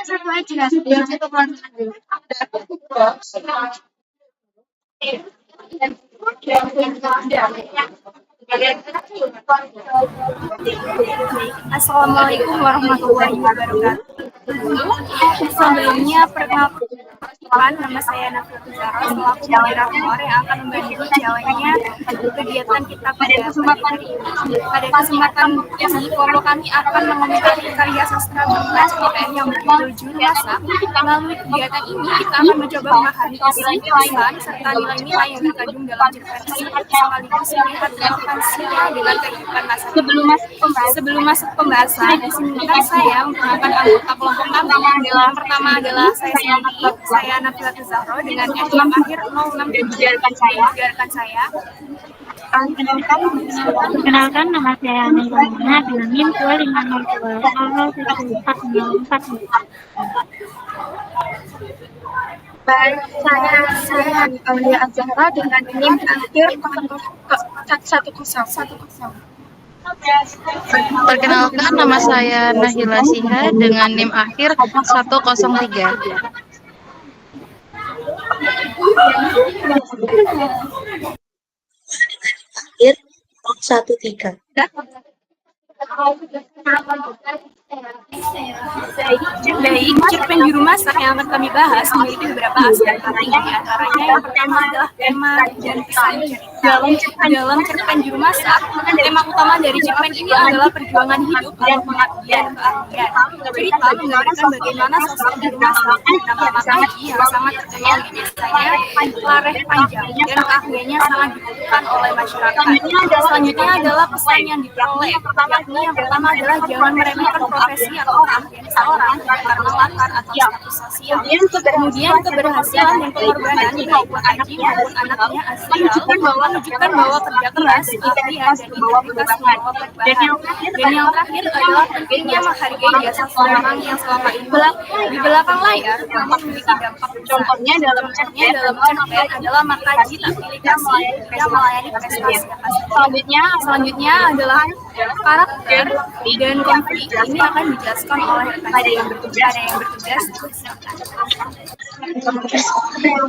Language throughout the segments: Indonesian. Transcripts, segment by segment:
satu aja biar itu Assalamualaikum warahmatullahi wabarakatuh. Sebelumnya perkenalkan, nama saya Nafila Zara selaku moderator yang akan membantu jalannya kegiatan kita pada pagi hari ini. Pada kesempatan ini, kelompok kami akan mengomentari karya sastra bernuansa CPN yang berjudul Juru Masak. Melalui kegiatan ini, kita akan mencoba memahami isi, pesan, serta nilai-nilai yang terkandung dalam cerpen tersebut, sekaligus melihat relevansinya dengan kehidupan masa kini. Sebelum masuk pembahasan, izinkan saya memperkenalkan anggota kelompok kami. Yang pertama adalah saya sendiri, saya Nafila Zahro dengan NIM akhir 06 saya. Perkenalkan, nama saya Ananda dengan NIM 2502 Baik, saya Aulia Azhara dengan NIM akhir 110. Perkenalkan, nama saya Nahila Siha dengan NIM akhir 103. Akhir 13. Baik, cerpen Juru Masak yang akan kami bahas memiliki beberapa aspek penting. Di antaranya yang pertama adalah tema dan pesan cerita. Dalam cerpen Juru Masak, tema utama dari cerpen ini adalah perjuangan hidup atau pengabdian keahlian. Cerita menggambarkan bagaimana sosok juru masak bernama Makaji yang sangat terkenal di desanya Lareh Panjang dan keahliannya sangat dibutuhkan oleh masyarakat. Selanjutnya adalah pesan yang diperoleh, yakni yang pertama adalah jangan meremehkan profesi atau keahlian seorang karena latar atau status sosial. Kemudian keberhasilan dan pengorbanan baik Makaji maupun anaknya Azriel menunjukkan bahwa kerja keras, keahlian, dan integritas membawa perubahan. Dan yang terakhir adalah pentingnya menghargai jasa seorang yang selama ini di belakang layar namun memiliki dampak besar. Contohnya dalam cerpen adalah Makaji tak pilih kasih yang melayani prestasi. Selanjutnya adalah karakter dan konflik. Ini akan dijelaskan oleh rekan yang bertugas.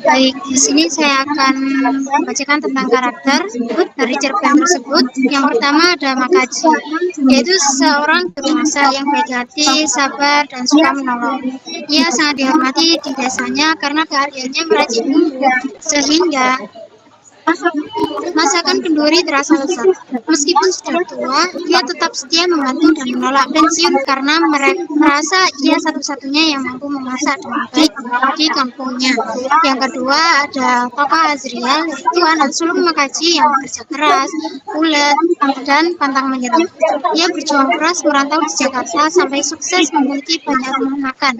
Baik, di sini saya akan membacakan tentang karakter dari cerpen tersebut. Yang pertama ada Makaji, yaitu seorang juru masak yang baik hati, sabar, dan suka menolong. Ia sangat dihormati di desanya karena keahliannya meracik bumbu, sehingga masakan kenduri terasa lezat. Meskipun sudah tua, ia tetap setia membantu dan menolak pensiun karena merasa ia satu-satunya yang mampu memasak dengan baik di kampungnya. Yang kedua ada tokoh Azriel, yaitu anak sulung Makaji yang bekerja keras, ulet, dan pantang menyerah. Ia berjuang keras merantau di Jakarta sampai sukses memiliki banyak rumah makan.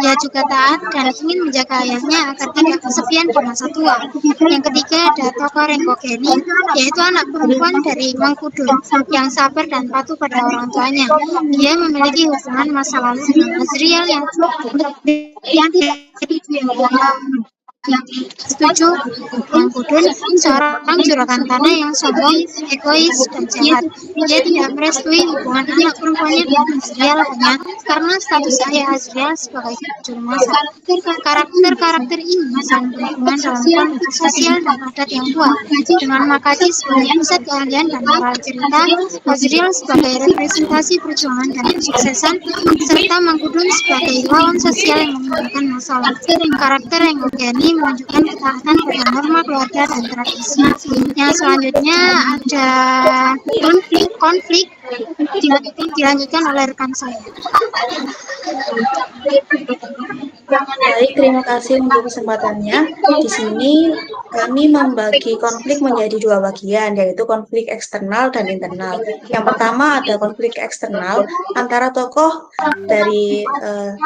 Ia juga taat dan ingin menjaga ayahnya agar tidak kesepian di masa tua. Yang ketiga ada tokoh Renggo Geni, yaitu anak perempuan dari Mangkudun yang sabar dan patuh pada orang tuanya. Dia memiliki hubungan masa lalu dengan Azriel yang setuju. Mangkudun seorang juragan tanah yang sombong, egois, dan jahat. Ia tidak merestui hubungan anak perempuannya dengan Azriel hanya karena status ayah Azriel sebagai juru masak. Karakter-karakter ini saling berhubungan dalam konflik sosial dan adat yang kuat. Dengan Makaji sebagai pusat keahlian dan moral cerita, Azriel sebagai representasi perjuangan dan kesuksesan, serta Mangkudun sebagai lawan sosial yang menimbulkan masalah. Karakter Renggo Geni menunjukkan ketaatan pada norma keluarga dan tradisi. Yang selanjutnya ada konflik dilanjutkan oleh rekan saya. Baik, terima kasih untuk kesempatannya. Di sini kami membagi konflik menjadi dua bagian, yaitu konflik eksternal dan internal. Yang pertama ada konflik eksternal antara tokoh dari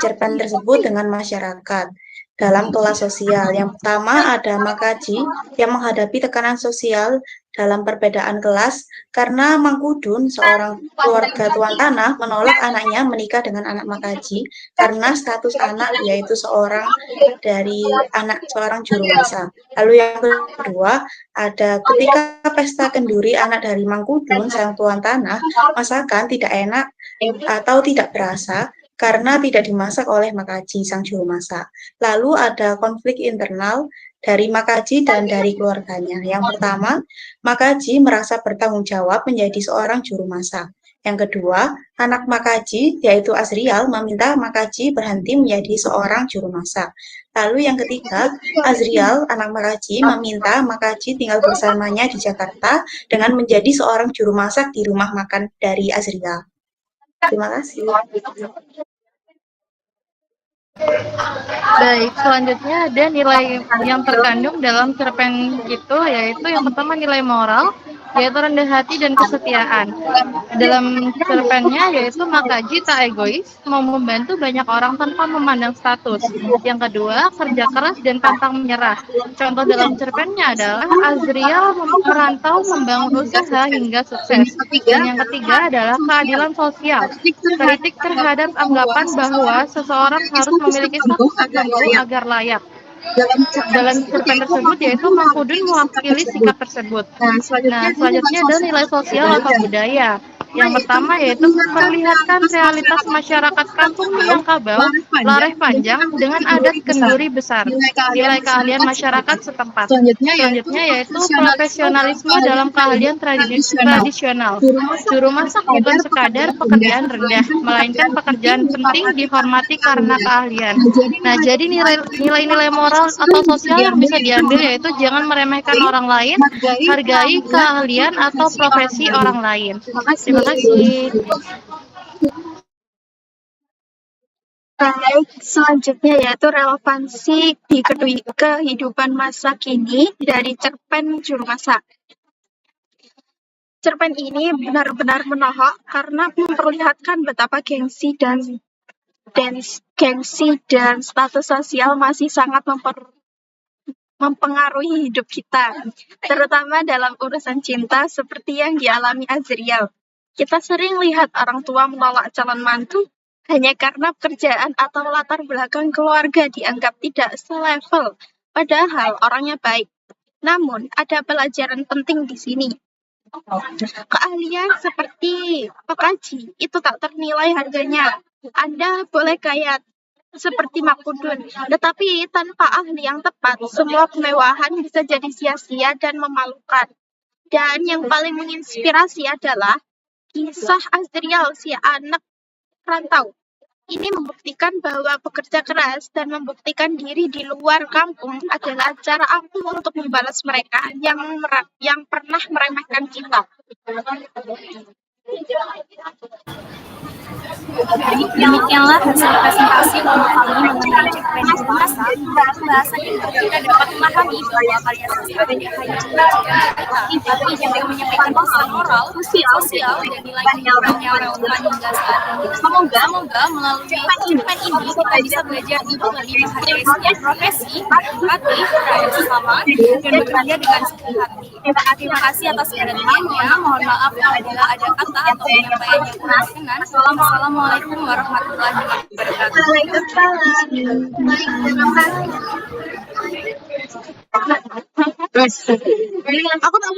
cerpen tersebut dengan masyarakat dalam kelas sosial. Yang pertama ada Makaji yang menghadapi tekanan sosial dalam perbedaan kelas karena Mangkudun, seorang keluarga tuan tanah, menolak anaknya menikah dengan anak Makaji karena status anak yaitu seorang juru masak. Lalu yang kedua ada ketika pesta kenduri anak dari Mangkudun, sang tuan tanah, masakan tidak enak atau tidak berasa karena tidak dimasak oleh Makaji, sang juru masak. Lalu ada konflik internal dari Makaji dan dari keluarganya. Yang pertama, Makaji merasa bertanggung jawab menjadi seorang juru masak. Yang kedua, anak Makaji, yaitu Azrial, meminta Makaji berhenti menjadi seorang juru masak. Lalu yang ketiga, Azrial, anak Makaji, meminta Makaji tinggal bersamanya di Jakarta dengan menjadi seorang juru masak di rumah makan dari Azrial. Terima kasih. Baik, selanjutnya ada nilai yang terkandung dalam cerpen itu, yaitu yang pertama nilai moral, yaitu rendah hati dan kesetiaan. Dalam cerpennya yaitu Makaji tak egois, mau membantu banyak orang tanpa memandang status. Yang kedua, kerja keras dan pantang menyerah. Contoh dalam cerpennya adalah Azrial merantau membangun usaha hingga sukses. Dan yang ketiga adalah keadilan sosial. Kritik terhadap anggapan bahwa seseorang harus memiliki status tertentu agar layak. Dalam cerpen tersebut yaitu Mahfudun mewakili sikap tersebut. Nah, selanjutnya ada nilai sosial atau budaya. Yang pertama yaitu memperlihatkan realitas masyarakat kampung Minangkabau, Lareh Panjang dengan adat kenduri besar, nilai keahlian masyarakat setempat. Selanjutnya yaitu profesionalisme dalam keahlian tradisional. Juru masak bukan sekadar pekerjaan rendah, melainkan pekerjaan penting dihormati karena keahlian. Nah, jadi nilai-nilai moral atau sosial yang bisa diambil yaitu jangan meremehkan orang lain, hargai keahlian atau profesi orang lain. Terima kasih. Baik, selanjutnya yaitu relevansi di kehidupan masa kini dari cerpen juru masak. Cerpen ini benar-benar menohok karena memperlihatkan betapa gengsi dan status sosial masih sangat mempengaruhi hidup kita, terutama dalam urusan cinta seperti yang dialami Azrial. Kita sering lihat orang tua menolak calon mantu hanya karena pekerjaan atau latar belakang keluarga dianggap tidak selevel, padahal orangnya baik. Namun, ada pelajaran penting di sini. Keahlian seperti Makaji itu tak ternilai harganya. Anda boleh kaya seperti Mahfudun, tetapi tanpa ahli yang tepat, semua kemewahan bisa jadi sia-sia dan memalukan. Dan yang paling menginspirasi adalah kisah Azrial, si anak rantau. Ini membuktikan bahwa bekerja keras dan membuktikan diri di luar kampung adalah cara ampuh untuk membalas mereka yang pernah meremehkan kita. Demikianlah hasil presentasi kelompok kami mengenai cerpen juru masak. Bahasan ini kita dapat memahami bahwa karya sastra tidak hanya menyajikan cerita, tapi juga menyampaikan pesan moral, sosial, dan nilai kehidupan yang relevan hingga saat ini. Semoga melalui cerpen ini kita bisa belajar untuk lebih menghargai setiap profesi, berempati terhadap sesama, dan bekerja dengan sepenuh hati. Terima kasih atas perhatiannya. Mohon maaf apabila ada kata atau penyampaian yang kurang berkenan. Assalamualaikum warahmatullahi wabarakatuh. Aku tak